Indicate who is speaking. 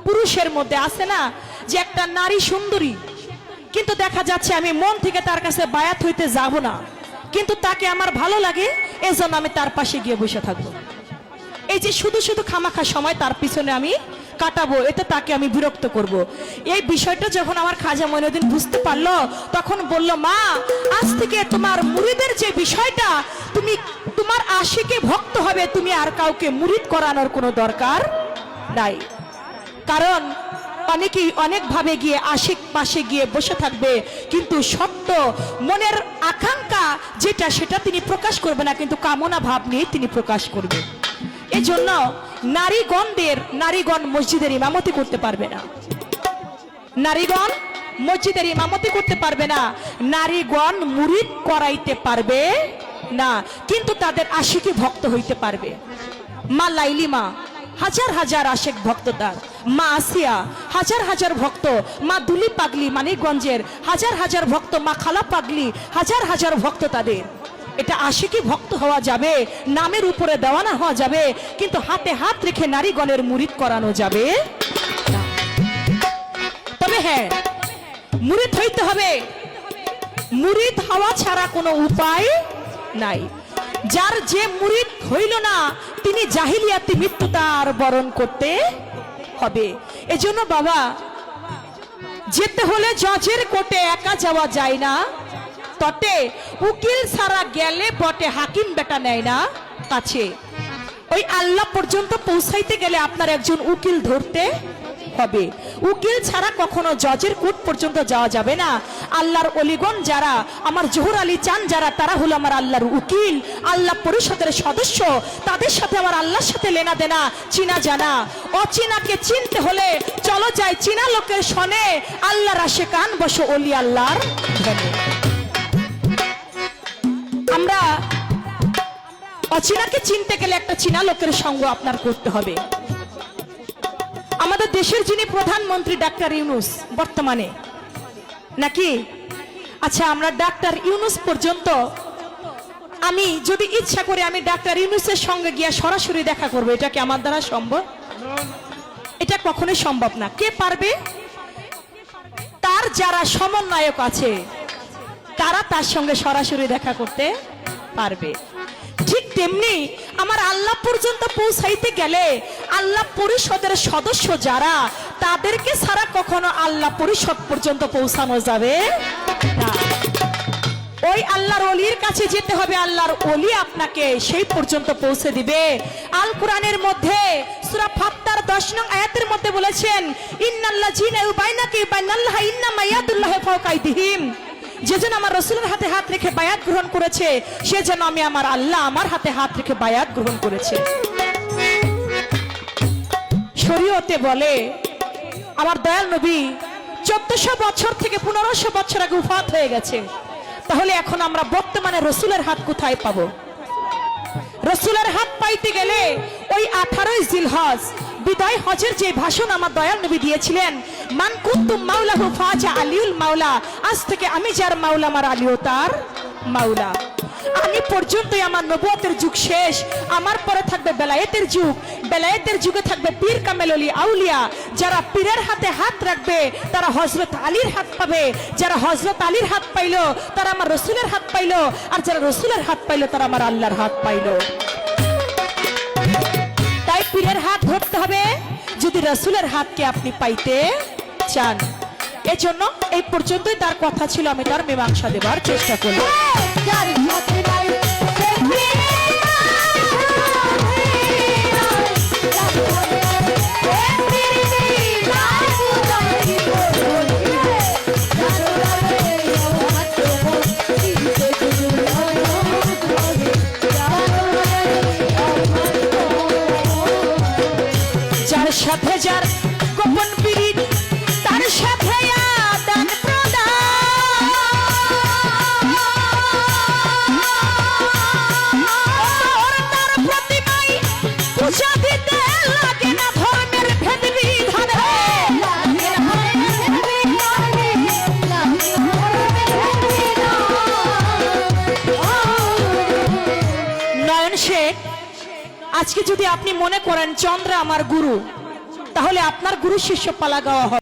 Speaker 1: পুরুষের মধ্যে আছে না যে একটা নারী সুন্দরী, কিন্তু দেখা যাচ্ছে আমি মন থেকে তার কাছে বায়াত হইতে যাব না, কিন্তু তাকে আমার ভালো লাগে, এজন্য আমি তার পাশে গিয়ে বসে থাকবো। এই যে শুধু শুধু খামাখা সময় তার পিছনে আমি কাটাবো, এতে তাকে আমি বিরক্ত করব। এই বিষয়টা যখন আমার খাজা মঈনুদ্দিন বুঝতে পারলো, তখন বলল, মা আজ থেকে তোমার মুরিদের যে বিষয়টা, তুমি তোমার আশিকে ভক্ত হবে, তুমি আর কাউকে মুরিদ করানোর কোনো দরকার নাই। কারণ অনেকেই অনেক ভাবে গিয়ে আশিক পাশে গিয়ে বসে থাকবে, কিন্তু সত্য মনের আকাঙ্ক্ষা যেটা সেটা তিনি প্রকাশ করবে না, কিন্তু কামনা ভাব নিয়ে তিনি প্রকাশ করবে। এজন্য নারীগণ মসজিদের ইমামতি করতে পারবে না, নারীগণ মসজিদের ইমামতি করতে পারবে না, নারীগণ মুরিদ করাইতে পারবে না, কিন্তু তাদের আশিকে ভক্ত হইতে পারবে। মা লাইলিমা হাজার হাজার আশেক ভক্ত, তার মা আসিয়া হাজার হাজার ভক্ত, মা দুলি পাগলি মানিকগঞ্জের হাজার হাজার ভক্ত, মা খালা পাগলি হাজার হাজার ভক্ত তাদের। এটা আশিকি ভক্ত হওয়া যাবে, নামের উপরে দেওয়ানা হওয়া যাবে, কিন্তু হাতে হাত রেখে নারীগণের মুরিদ করানো যাবে না। তবে হ্যাঁ, মুরিদ হইতে হবে, মুরিদ হওয়া ছাড়া কোনো উপায় নাই। যার যে মুরিদ হইল না, তিনি জাহিলিয়াতি মৃত্যু তার বরণ করতে হবে। এজন্য বাবা, যেতে হলে জজের কোর্টে একা যাওয়া যায় না, তটে উকিল ছাড়া গেলে বটে হাকিম বেটা নেয় না কাছে। ওই আল্লাহ পর্যন্ত পৌঁছাইতে গেলে আপনার একজন উকিল ধরতে হবে। উকিল ছাড়া কখনো জজের কোর্ট পর্যন্ত যাওয়া যাবে না। আল্লাহর অলিগণ যারা, আমার জহুর আলী চান যারা, তারা হলো আমার আল্লাহর উকিল, আল্লাহ পরিষদের সদস্য। তাদের সাথে আমার আল্লাহর সাথে লেনা দেনা, চিনা জানা। অচিনাকে চিনতে হলে চলো যাই চিনা লোকের শনে, আল্লাহর আশিকান বসো অলি আল্লাহর ধনে। আমরা অচিনাকে চিনতে গেলে একটা চিনা লোকের সঙ্গ আপনার করতে হবে। আমাদের দেশের যিনি প্রধানমন্ত্রী ডাক্তার ইউনূস বর্তমানে, নাকি? আচ্ছা, আমরা ডাক্তার ইউনূস পর্যন্ত আমি যদি ইচ্ছা করে আমি ডাক্তার ইউনূসের সঙ্গে গিয়ে সরাসরি দেখা করবো, এটা কি আমার দ্বারা সম্ভব? এটা কখনোই সম্ভব না। কে পারবে? তার যারা সমন্বয়ক আছে তারা তার সঙ্গে সরাসরি দেখা করতে পারবে। ঠিক তেমনি আমার আল্লাহ পর্যন্ত পৌঁছাইতে গেলে আল্লাহ পরিষদের সদস্য যারা, তাদেরকে ছাড়া কখনো আল্লাহ পরিষদ পর্যন্ত পৌঁছানো যাবে না। ওই আল্লাহর ওলির কাছে যেতে হবে, আল্লাহর ওলি আপনাকে সেই পর্যন্ত পৌঁছে দিবে। আল কোরআনের মধ্যে সূরা ফাত্তার 10 নং আয়াতের মধ্যে বলেছেন, ইন্নাল্লাযীনা ইউবাইনাকা ইউবাইনাল্লাহা ইন্নামা ইয়াদুল্লাহি ফাওকা আইদিহিম। যে যেন আমার রাসূলের হাতে হাত রেখে বায়াত গ্রহণ করেছে, সে যেন আমি আমার আল্লাহ আমার হাতে হাত রেখে বায়াত গ্রহণ করেছে। শরীয়তে বলে আমার দয়াল নবী 1400 বছর থেকে 1500 বছর আগে ওফাত হয়ে গেছে। তাহলে এখন আমরা বর্তমানে রাসূলের হাত কোথায় পাবো? রাসূলের হাত পাইতে গেলে ওই 18ই জিলহজ বিদায় হজের যে ভাষণ আমার দয়াল নবী দিয়েছিলেন, মান কুনতুম মাওলাহু ফাজা আলিউল মাওলা, আজ থেকে আমি যার মাওলা আমার আলীও তার মাওলা। আমি পর্যন্তই আমার নবুয়তের যুগ শেষ, আমার পরে থাকবে বেলায়েতের যুগ। বেলায়েতের যুগে থাকবে পীর কামেল ওলি আউলিয়া। যারা পীরের হাতে হাত রাখবে তারা হযরত আলীর হাত পাবে, যারা হযরত আলীর হাত পাইলো তারা আমার রাসূলের হাত পাইলো, আর যারা রাসূলের হাত পাইলো তারা আমার আল্লাহর হাত পাইলো। তাই পীরের হাত ধরতে হবে যদি রাসূলের হাতকে আপনি পাইতে চান। এজন্য এই পর্যন্তই তার কথা ছিল, আমি তার মীমাংসা দেবার চেষ্টা করলাম। যার সাথে যার গোপন পীড়িত, তার সাথে আদান প্রদান, তার প্রতিমায় পূজা দিতে লাগে না ধর্মের ভেদ বিধান। নয়ন শেখ, আজকে যদি আপনি মনে করেন চন্দ্র আমার গুরু, তাহলে আপনার গুরু শিষ্য পালা গাওয়া হবে।